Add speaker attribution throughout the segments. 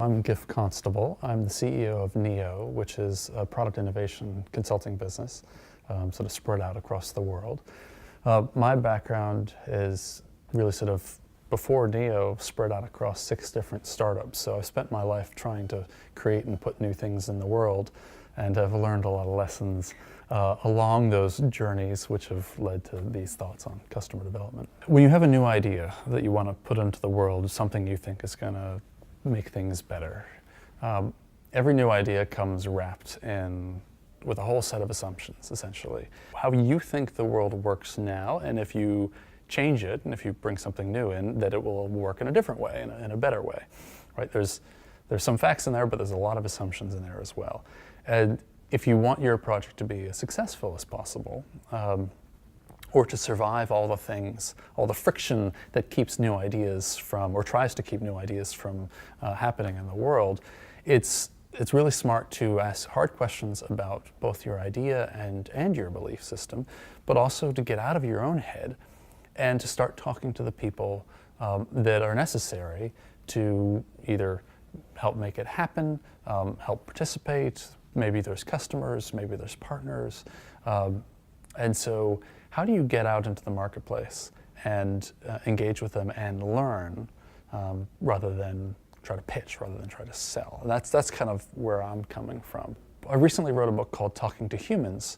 Speaker 1: I'm Giff Constable. I'm the CEO of Neo, which is a product innovation consulting business, sort of spread out across the world. My background is really sort of, before Neo, spread out across 6 different startups. So I've spent my life trying to create and put new things in the world, and I've learned a lot of lessons along those journeys, which have led to these thoughts on customer development. When you have a new idea that you want to put into the world, something you think is going to make things better, every new idea comes wrapped in with a whole set of assumptions, essentially. How you think the world works now, and if you change it, and if you bring something new in, that it will work in a different way, in a better way, right? There's some facts in there, but there's a lot of assumptions in there as well. And if you want your project to be as successful as possible, or to survive all the things, all the friction that keeps new ideas from, or tries to keep new ideas from happening in the world, it's really smart to ask hard questions about both your idea and your belief system, but also to get out of your own head and to start talking to the people that are necessary to either help make it happen, help participate. Maybe there's customers, maybe there's partners. And so how do you get out into the marketplace and engage with them and learn rather than try to pitch, rather than try to sell? And that's kind of where I'm coming from. I recently wrote a book called Talking to Humans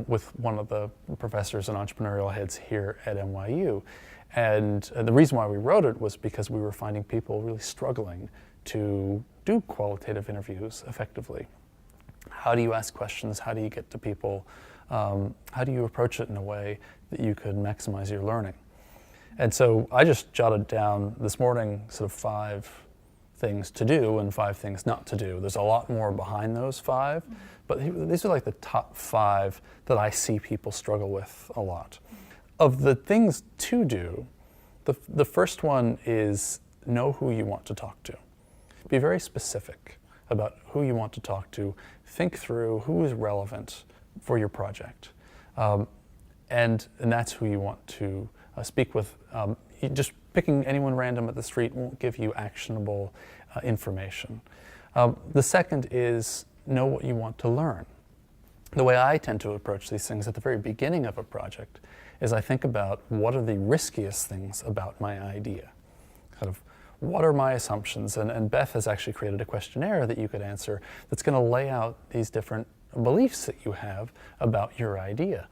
Speaker 1: with one of the professors and entrepreneurial heads here at NYU. And the reason why we wrote it was because we were finding people really struggling to do qualitative interviews effectively. How do you ask questions? How do you get to people? How do you approach it in a way that you could maximize your learning? And so I just jotted down this morning sort of 5 things to do and 5 things not to do. There's a lot more behind those 5, but these are like the top 5 that I see people struggle with a lot. Of the things to do, the first one is know who you want to talk to. Be very specific about who you want to talk to. Think through who is relevant for your project. And that's who you want to speak with. Just picking anyone random at the street won't give you actionable information. The second is know what you want to learn. The way I tend to approach these things at the very beginning of a project is I think about what are the riskiest things about my idea. Kind of what are my assumptions? And Beth has actually created a questionnaire that you could answer that's going to lay out these different beliefs that you have about your idea.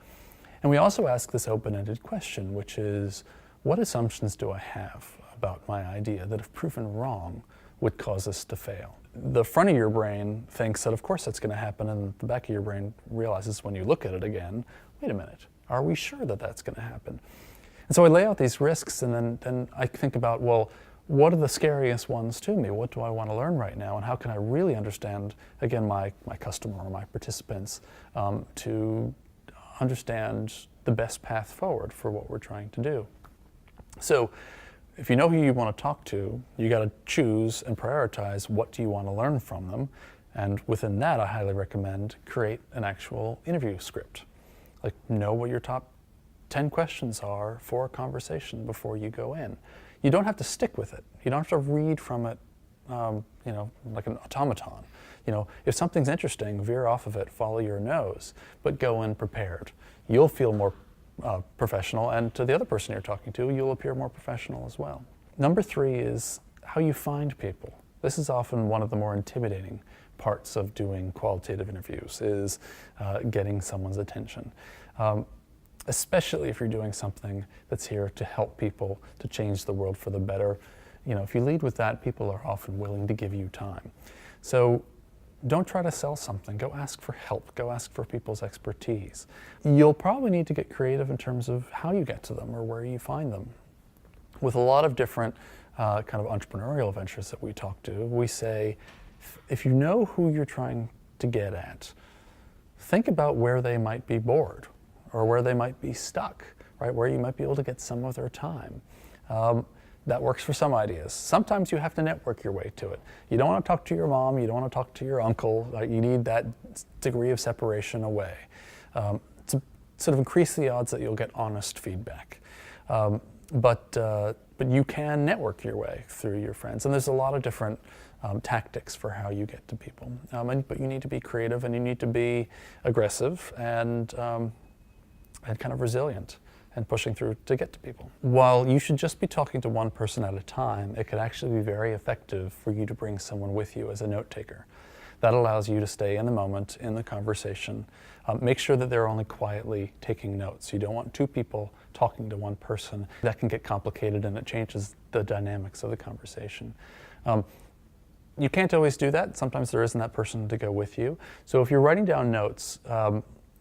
Speaker 1: And we also ask this open-ended question, which is, what assumptions do I have about my idea that, if proven wrong, would cause us to fail? The front of your brain thinks that, of course, that's going to happen, and the back of your brain realizes when you look at it again, wait a minute, are we sure that that's going to happen? And so I lay out these risks, and then I think about, well, what are the scariest ones to me? What do I want to learn right now? And how can I really understand, again, my customer or my participants to understand the best path forward for what we're trying to do? So if you know who you want to talk to, you got to choose and prioritize what do you want to learn from them. And within that, I highly recommend create an actual interview script. Like, know what your top 10 questions are for a conversation before you go in. You don't have to stick with it. You don't have to read from it, like an automaton. If something's interesting, veer off of it, follow your nose, but go in prepared. You'll feel more professional, and to the other person you're talking to, you'll appear more professional as well. Number 3 is how you find people. This is often one of the more intimidating parts of doing qualitative interviews, is getting someone's attention. Especially if you're doing something that's here to help people, to change the world for the better. If you lead with that, people are often willing to give you time. So don't try to sell something. Go ask for help. Go ask for people's expertise. You'll probably need to get creative in terms of how you get to them or where you find them. With a lot of different kind of entrepreneurial ventures that we talk to, we say, if you know who you're trying to get at, think about where they might be bored, or where they might be stuck, right? Where you might be able to get some of their time. That works for some ideas. Sometimes you have to network your way to it. You don't want to talk to your mom, you don't want to talk to your uncle. You need that degree of separation away to sort of increase the odds that you'll get honest feedback. But but you can network your way through your friends. And there's a lot of different tactics for how you get to people. But you need to be creative, and you need to be aggressive and kind of resilient and pushing through to get to people. While you should just be talking to one person at a time, it could actually be very effective for you to bring someone with you as a note taker. That allows you to stay in the moment, in the conversation. Make sure that they're only quietly taking notes. You don't want two people talking to one person. That can get complicated, and it changes the dynamics of the conversation. You can't always do that. Sometimes there isn't that person to go with you. So if you're writing down notes,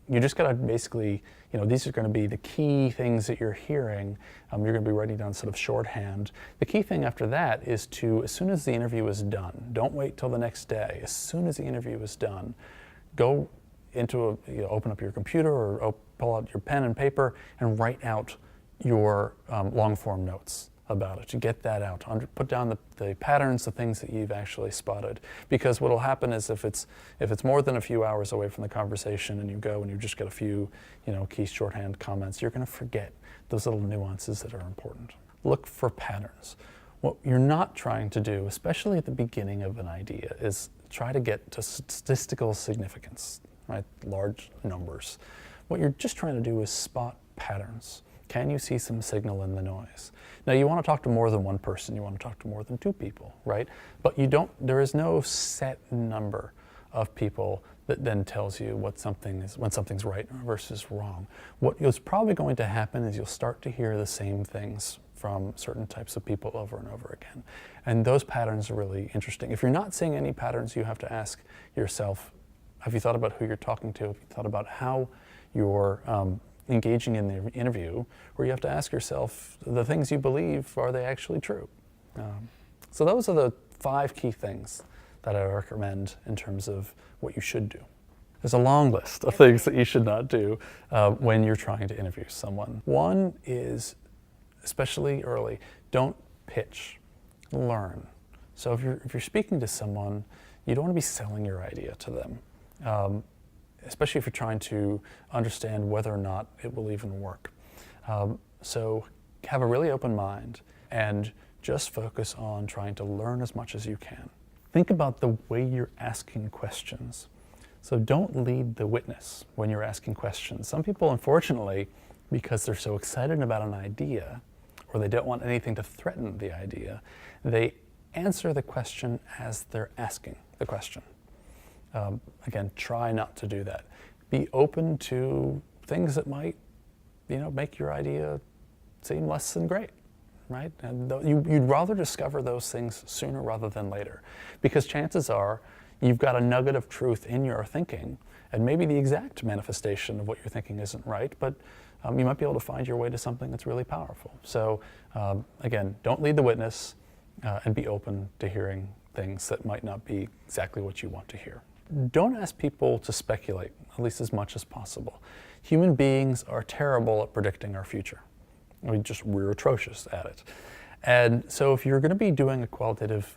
Speaker 1: you just gotta basically, these are gonna be the key things that you're hearing. You're gonna be writing down sort of shorthand. The key thing after that is to, as soon as the interview is done, don't wait till the next day. As soon as the interview is done, go into open up your computer or pull out your pen and paper and write out your long form notes about it. You get that out. Put down the patterns, the things that you've actually spotted. Because what will happen is if it's more than a few hours away from the conversation and you go and you just get a few key shorthand comments, you're going to forget those little nuances that are important. Look for patterns. What you're not trying to do, especially at the beginning of an idea, is try to get to statistical significance, right? Large numbers. What you're just trying to do is spot patterns. Can you see some signal in the noise? Now, you want to talk to more than one person. You want to talk to more than two people, right? But there is no set number of people that then tells you when something's right versus wrong. What is probably going to happen is you'll start to hear the same things from certain types of people over and over again. And those patterns are really interesting. If you're not seeing any patterns, you have to ask yourself, have you thought about who you're talking to? Have you thought about how you're engaging in the interview, where you have to ask yourself, the things you believe, are they actually true? So those are the 5 key things that I recommend in terms of what you should do. There's a long list of things that you should not do when you're trying to interview someone. One is, especially early, don't pitch, learn. So if you're speaking to someone, you don't want to be selling your idea to them. Especially if you're trying to understand whether or not it will even work. So have a really open mind and just focus on trying to learn as much as you can. Think about the way you're asking questions. So don't lead the witness when you're asking questions. Some people, unfortunately, because they're so excited about an idea, or they don't want anything to threaten the idea, they answer the question as they're asking the question. Again, try not to do that. Be open to things that might, make your idea seem less than great, right? And you'd rather discover those things sooner rather than later, because chances are you've got a nugget of truth in your thinking, and maybe the exact manifestation of what you're thinking isn't right, but you might be able to find your way to something that's really powerful. So again, don't lead the witness, and be open to hearing things that might not be exactly what you want to hear. Don't ask people to speculate, at least as much as possible. Human beings are terrible at predicting our future. We're atrocious at it. And so if you're going to be doing a qualitative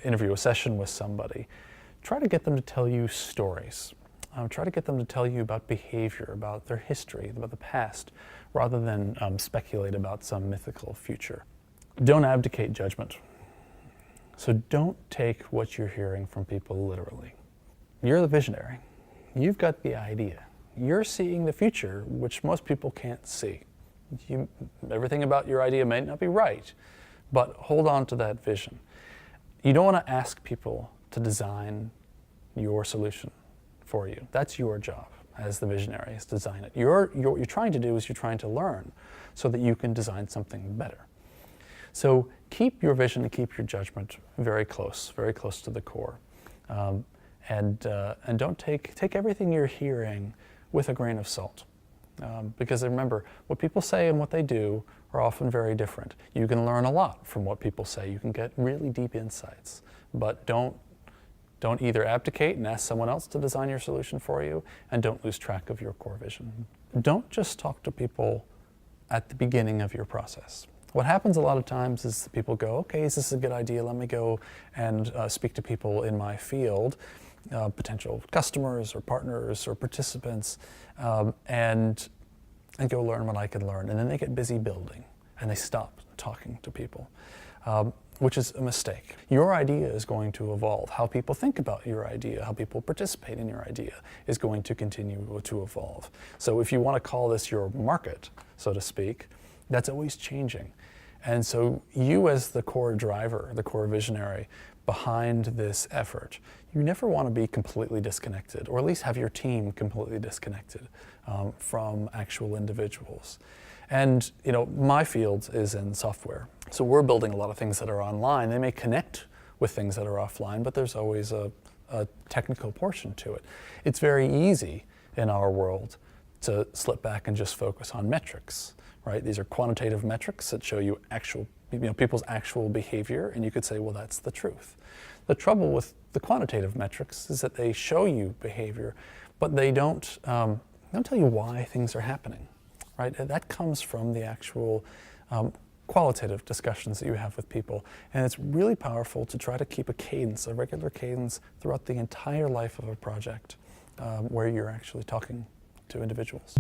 Speaker 1: interview, a session with somebody, try to get them to tell you stories. Try to get them to tell you about behavior, about their history, about the past, rather than speculate about some mythical future. Don't abdicate judgment. So don't take what you're hearing from people literally. You're the visionary. You've got the idea. You're seeing the future, which most people can't see. Everything about your idea may not be right, but hold on to that vision. You don't want to ask people to design your solution for you. That's your job as the visionary, is to design it. What you're trying to do is you're trying to learn so that you can design something better. So keep your vision and keep your judgment very close to the core. And don't take everything you're hearing with a grain of salt. Because remember, what people say and what they do are often very different. You can learn a lot from what people say. You can get really deep insights. But don't either abdicate and ask someone else to design your solution for you, and don't lose track of your core vision. Don't just talk to people at the beginning of your process. What happens a lot of times is that people go, okay, is this a good idea? Let me go and speak to people in my field, potential customers or partners or participants, and go learn what I can learn. And then they get busy building. and they stop talking to people, which is a mistake. Your idea is going to evolve. How people think about your idea, how people participate in your idea is going to continue to evolve. So if you want to call this your market, so to speak, that's always changing. And so you as the core driver, the core visionary behind this effort, you never want to be completely disconnected, or at least have your team completely disconnected from actual individuals. And my field is in software. So we're building a lot of things that are online. They may connect with things that are offline, but there's always a technical portion to it. It's very easy in our world to slip back and just focus on metrics, right? These are quantitative metrics that show you people's actual behavior, and you could say, well, that's the truth. The trouble with the quantitative metrics is that they show you behavior, but they don't tell you why things are happening, right? And that comes from the actual qualitative discussions that you have with people, and it's really powerful to try to keep a cadence, a regular cadence, throughout the entire life of a project, where you're actually talking to individuals.